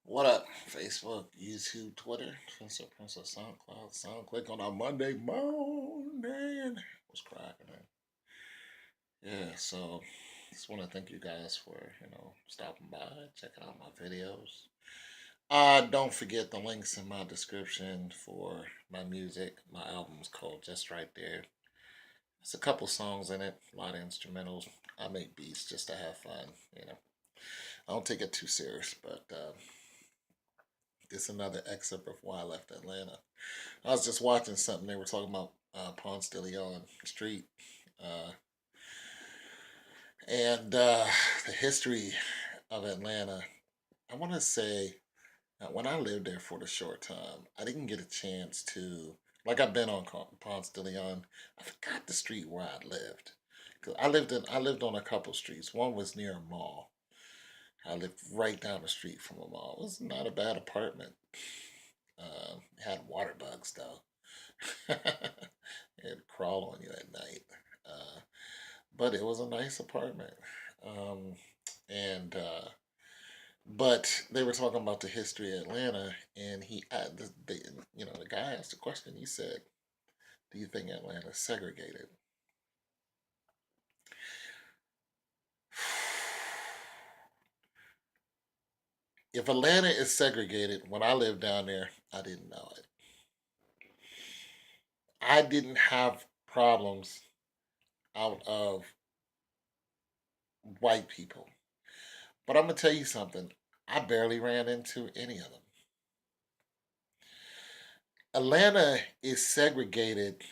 What up? Facebook, YouTube, Twitter, Spencer Princess, SoundCloud, SoundClick on a Monday morning. What's cracking, man? Yeah, so just want to thank you guys for, stopping by, checking out my videos. Don't forget the links in my description for my music. My album's called Just Right There. There's a couple songs in it, a lot of instrumentals. I make beats just to have fun. I don't take it too serious, but it's another excerpt of why I left Atlanta. I was just watching something. They were talking about Ponce de Leon Street uh, and the history of Atlanta. I want to say that when I lived there for the short time, I didn't get a chance to. Like I've been on Ponce de Leon, I forgot the street where I lived. Cause I lived on a couple streets. One was near a mall. I lived right down the street from a mall. It was not a bad apartment. It had water bugs though. It'd crawl on you at night. Uh, but it was a nice apartment. Um, and but they were talking about the history of Atlanta, and the guy asked a question. He said, "Do you think Atlanta's segregated?" If Atlanta is segregated, when I lived down there, I didn't know it. I didn't have problems out of white people. But I'm gonna tell you something. I barely ran into any of them. Atlanta is segregated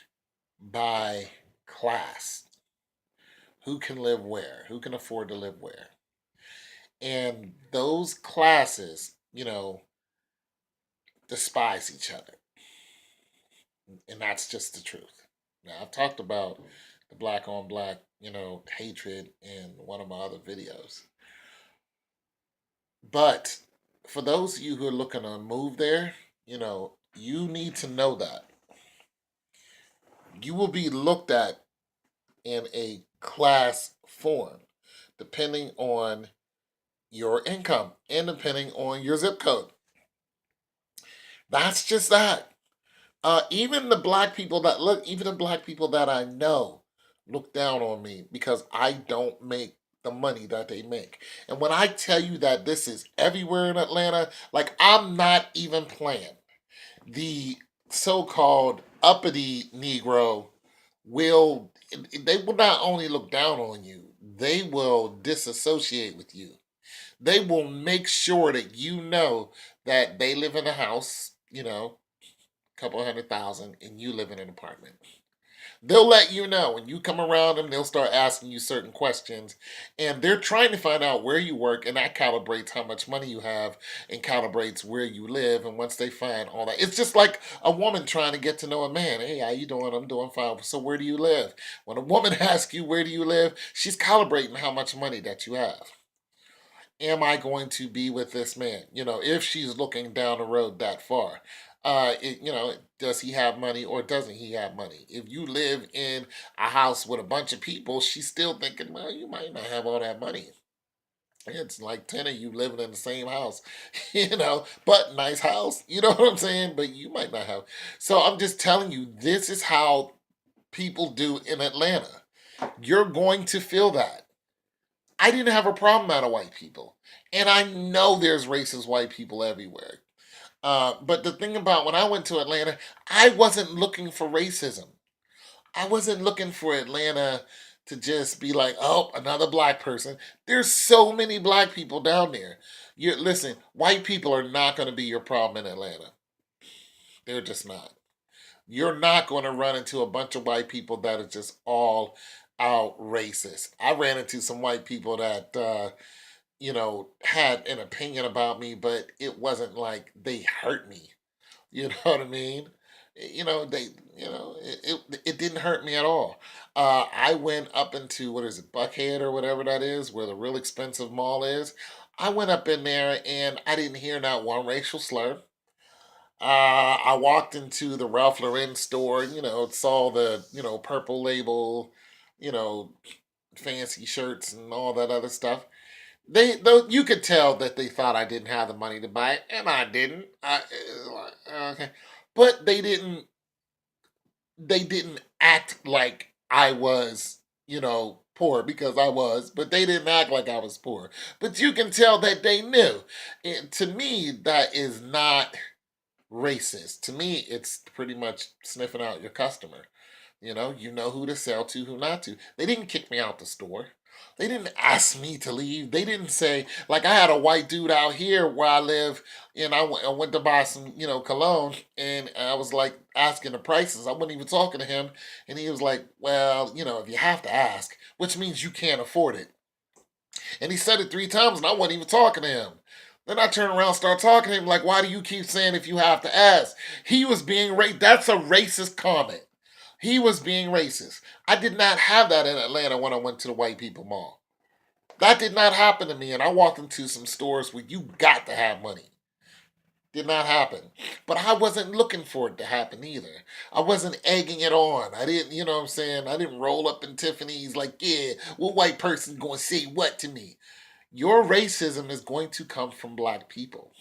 by class. Who can live where? Who can afford to live where? And those classes, despise each other. And that's just the truth. Now, I've talked about the black on black, hatred in one of my other videos. But for those of you who are looking to move there, you need to know that you will be looked at in a class form depending on your income and depending on your zip code. That's just that. Even the black people that I know look down on me because I don't make the money that they make. And when I tell you that this is everywhere in Atlanta, like I'm not even playing. The so-called uppity Negro will they will not only look down on you, they will disassociate with you. They will make sure that you know that they live in a house, a couple 100,000, and you live in an apartment. They'll let you know when you come around them, they'll start asking you certain questions. And they're trying to find out where you work, and that calibrates how much money you have and calibrates where you live. And once they find all that, it's just like a woman trying to get to know a man. Hey, how you doing? I'm doing fine. So where do you live? When a woman asks you where do you live, she's calibrating how much money that you have. Am I going to be with this man? If she's looking down the road that far. Does he have money or doesn't he have money? If you live in a house with a bunch of people, she's still thinking, well, you might not have all that money. It's like 10 of you living in the same house, but nice house, you know what I'm saying? But you might not have. So I'm just telling you, this is how people do in Atlanta. You're going to feel that. I didn't have a problem out of white people. And I know there's racist white people everywhere. But the thing about when I went to Atlanta, I wasn't looking for racism. I wasn't looking for Atlanta to just be like, oh, another black person. There's so many black people down there. Listen, white people are not going to be your problem in Atlanta. They're just not. You're not going to run into a bunch of white people that are just all out racist. I ran into some white people that had an opinion about me, but it wasn't like they hurt me. You know what I mean? They, it didn't hurt me at all. I went up into, what is it, Buckhead or whatever that is, where the real expensive mall is. I went up in there and I didn't hear not one racial slur. I walked into the Ralph Lauren store, saw the, purple label, you know, fancy shirts and all that other stuff. You could tell that they thought I didn't have the money to buy it, and I didn't. Okay, but they didn't act like I was, poor because I was, but they didn't act like I was poor. But you can tell that they knew. And to me, that is not racist. To me, it's pretty much sniffing out your customer. You know who to sell to, who not to. They didn't kick me out the store. They didn't ask me to leave. They didn't say, like, I had a white dude out here where I live, and I went to buy some, cologne, and I was like asking the prices. I wasn't even talking to him, and he was like, well, if you have to ask, which means you can't afford it. And he said it 3 times, and I wasn't even talking to him. Then I turn around, start talking to him, like, why do you keep saying if you have to ask? He was being That's a racist comment. He was being racist. I did not have that in Atlanta when I went to the white people mall. That did not happen to me, and I walked into some stores where you got to have money. Did not happen. But I wasn't looking for it to happen either. I wasn't egging it on. I didn't, you know what I'm saying? I didn't roll up in Tiffany's like, yeah, what white person going to say what to me? Your racism is going to come from black people.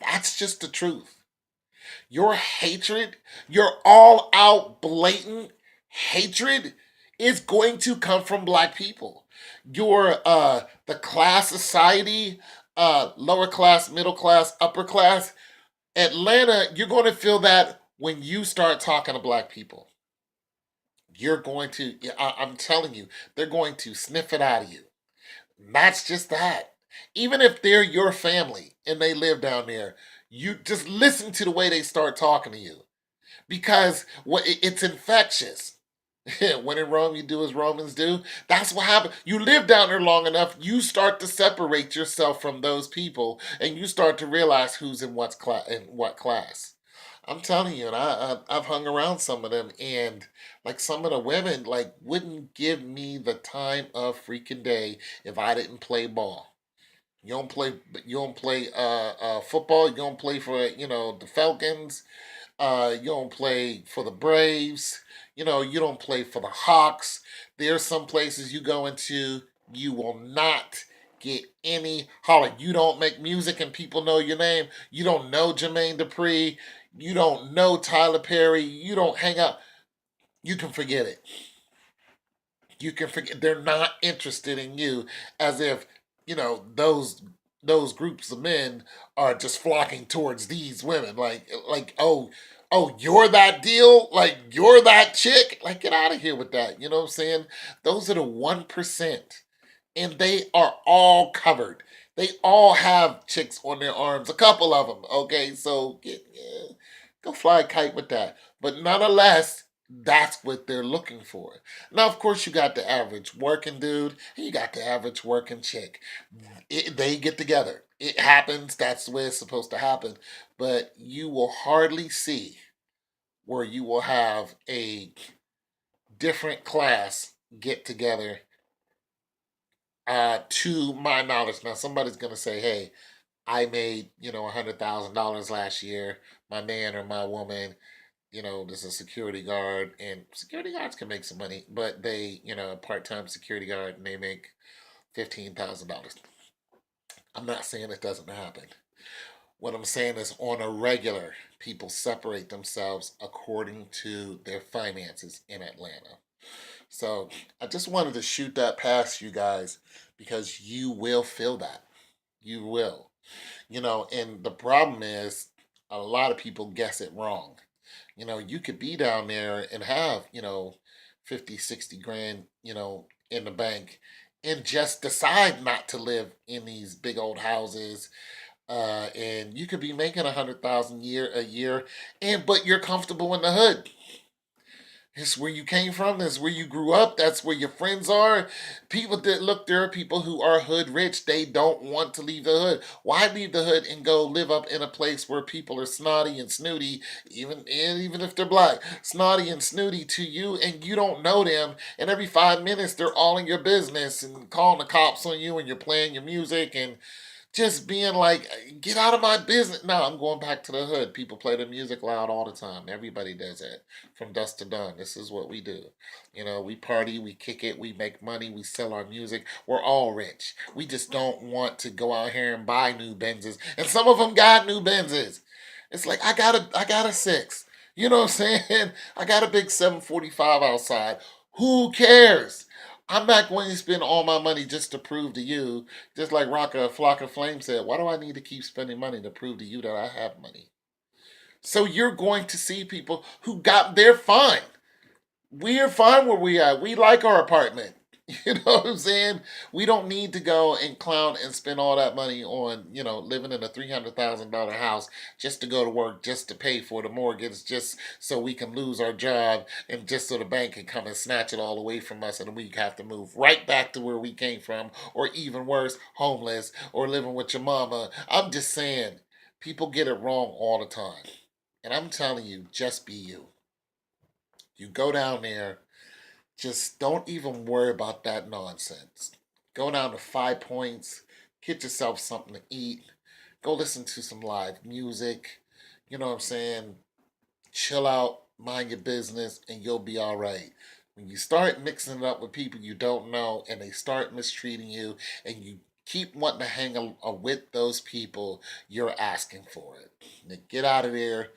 That's just the truth. Your hatred, your all out blatant hatred is going to come from black people. Your the class society, lower class, middle class, upper class, Atlanta, you're going to feel that when you start talking to black people. You're going to, I'm telling you, they're going to sniff it out of you. That's just that. Even if they're your family and they live down there, you just listen to the way they start talking to you because it's infectious. When in Rome, you do as Romans do. That's what happened. You live down there long enough, you start to separate yourself from those people, and you start to realize who's in what class. I'm telling you, and I've hung around some of them, and like some of the women, like wouldn't give me the time of freaking day if I didn't play ball. You don't play football. You don't play for the Falcons. You don't play for the Braves. You don't play for the Hawks. There's some places you go into, you will not get any holler. You don't make music and people know your name. You don't know Jermaine Dupri. You don't know Tyler Perry. You don't hang out. You can forget it. You can forget. They're not interested in you, as if those groups of men are just flocking towards these women. Like oh, you're that deal. Like you're that chick. Like get out of here with that. You know what I'm saying? Those are the 1%, and they are all covered. They all have chicks on their arms. A couple of them. Okay, so go fly a kite with that. But nonetheless, that's what they're looking for. Now, of course, you got the average working dude, and you got the average working chick. They get together. It happens. That's the way it's supposed to happen. But you will hardly see where you will have a different class get together. To my knowledge, now somebody's gonna say, "Hey, I made $100,000 last year. My man or my woman, there's a security guard, and security guards can make some money, but they, a part-time security guard, and they make $15,000. I'm not saying it doesn't happen. What I'm saying is, on a regular, people separate themselves according to their finances in Atlanta. So I just wanted to shoot that past you guys because you will feel that. You will. And the problem is a lot of people guess it wrong. You could be down there and have, 50, 60 grand, in the bank and just decide not to live in these big old houses. And you could be making 100,000 a year, and but you're comfortable in the hood. It's where you came from. That's where you grew up. That's where your friends are. People that look, there are people who are hood rich. They don't want to leave the hood. Why leave the hood and go live up in a place where people are snotty and snooty, even if they're black, snotty and snooty to you, and you don't know them. And every 5 minutes they're all in your business and calling the cops on you, and you're playing your music and just being like, get out of my business. No, I'm going back to the hood. People play the music loud all the time. Everybody does it from dusk to dawn. This is what we do. We party, we kick it, we make money, we sell our music. We're all rich. We just don't want to go out here and buy new Benzes. And some of them got new Benzes. It's like I got a six. You know what I'm saying? I got a big 745 outside. Who cares? I'm not going to spend all my money just to prove to you, just like Rocka Flock of Flame said, why do I need to keep spending money to prove to you that I have money? So you're going to see people who they're fine. We're fine where we are. We like our apartment. You know what I'm saying? We don't need to go and clown and spend all that money on, living in a $300,000 house just to go to work, just to pay for the mortgage, just so we can lose our job, and just so the bank can come and snatch it all away from us, and we have to move right back to where we came from, or even worse, homeless or living with your mama. I'm just saying, people get it wrong all the time. And I'm telling you, just be you. You go down there, just don't even worry about that nonsense. Go down to Five Points, get yourself something to eat, go listen to some live music. You know what I'm saying? Chill out, mind your business, and you'll be all right. When you start mixing it up with people you don't know and they start mistreating you, and you keep wanting to hang with those people, you're asking for it. Now get out of there,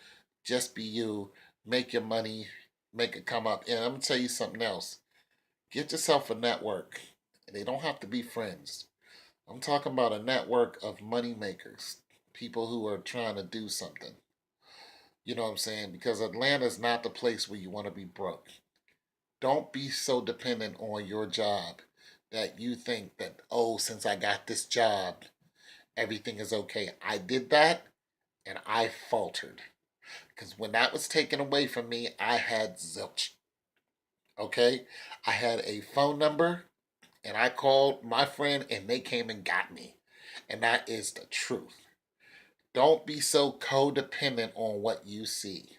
just be you, make your money, make it come up. And I'm going to tell you something else. Get yourself a network. They don't have to be friends. I'm talking about a network of money makers, people who are trying to do something. You know what I'm saying? Because Atlanta's not the place where you want to be broke. Don't be so dependent on your job that you think that, oh, since I got this job, everything is okay. I did that and I faltered. Because when that was taken away from me, I had zilch. Okay? I had a phone number and I called my friend and they came and got me. And that is the truth. Don't be so codependent on what you see.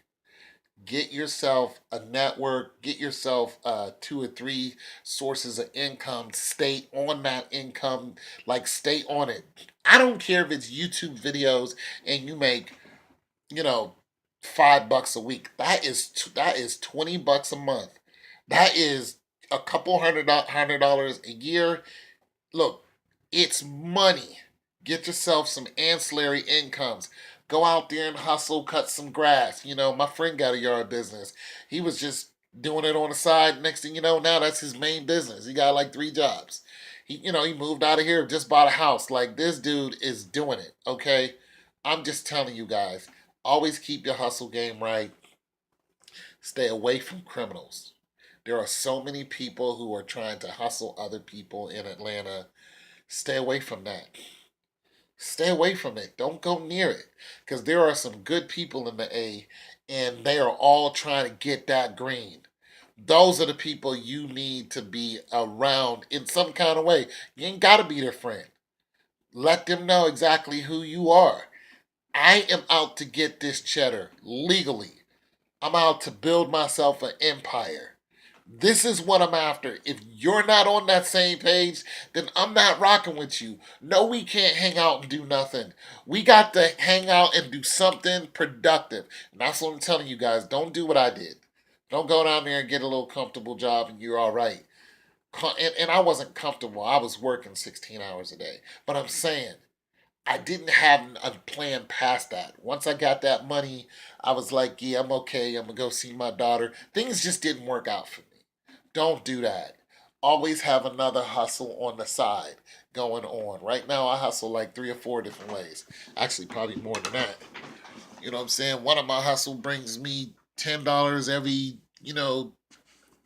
Get yourself a network, get yourself two or three sources of income, stay on that income, like stay on it. I don't care if it's YouTube videos and you make, you know, $5 a week. That is $20 a month. That is a couple hundred dollars a year. Look, it's money. Get yourself some ancillary incomes. Go out there and hustle, cut some grass. My friend got a yard business. He was just doing it on the side. Next thing you know, now that's his main business. He got like 3 jobs. He moved out of here, just bought a house. Like, this dude is doing it, okay? I'm just telling you guys, always keep your hustle game right. Stay away from criminals. There are so many people who are trying to hustle other people in Atlanta. Stay away from that. Stay away from it. Don't go near it. Because there are some good people in the A, and they are all trying to get that green. Those are the people you need to be around in some kind of way. You ain't got to be their friend. Let them know exactly who you are. I am out to get this cheddar legally. I'm out to build myself an empire. This is what I'm after. If you're not on that same page, then I'm not rocking with you. No, we can't hang out and do nothing. We got to hang out and do something productive. And that's what I'm telling you guys. Don't do what I did. Don't go down there and get a little comfortable job and you're all right. And I wasn't comfortable. I was working 16 hours a day. But I'm saying, I didn't have a plan past that. Once I got that money, I was like, yeah, I'm okay. I'm going to go see my daughter. Things just didn't work out for me. Don't do that. Always have another hustle on the side going on. Right now, I hustle like 3 or 4 different ways. Actually, probably more than that. You know what I'm saying? One of my hustle brings me $10 every,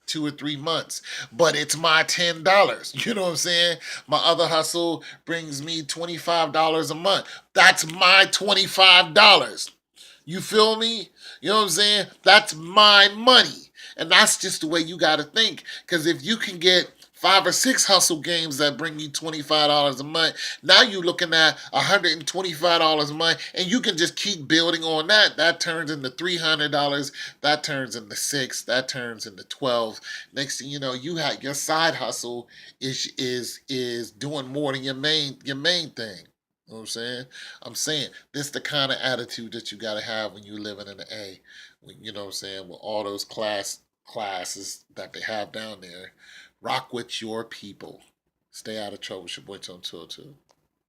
2 or 3 months, but it's my $10. You know what I'm saying? My other hustle brings me $25 a month. That's my $25. You feel me? You know what I'm saying? That's my money. And that's just the way you got to think. Because if you can get 5 or 6 hustle games that bring you $25 a month, now you're looking at $125 a month, and you can just keep building on that. That turns into $300. That turns into 6. That turns into 12. Next thing you know, you have your side hustle is doing more than your main thing. You know what I'm saying? I'm saying this the kind of attitude that you gotta have when you living in the A. When, you know what I'm saying? With all those classes that they have down there. Rock with your people. Stay out of trouble. It's your boy Tone 202.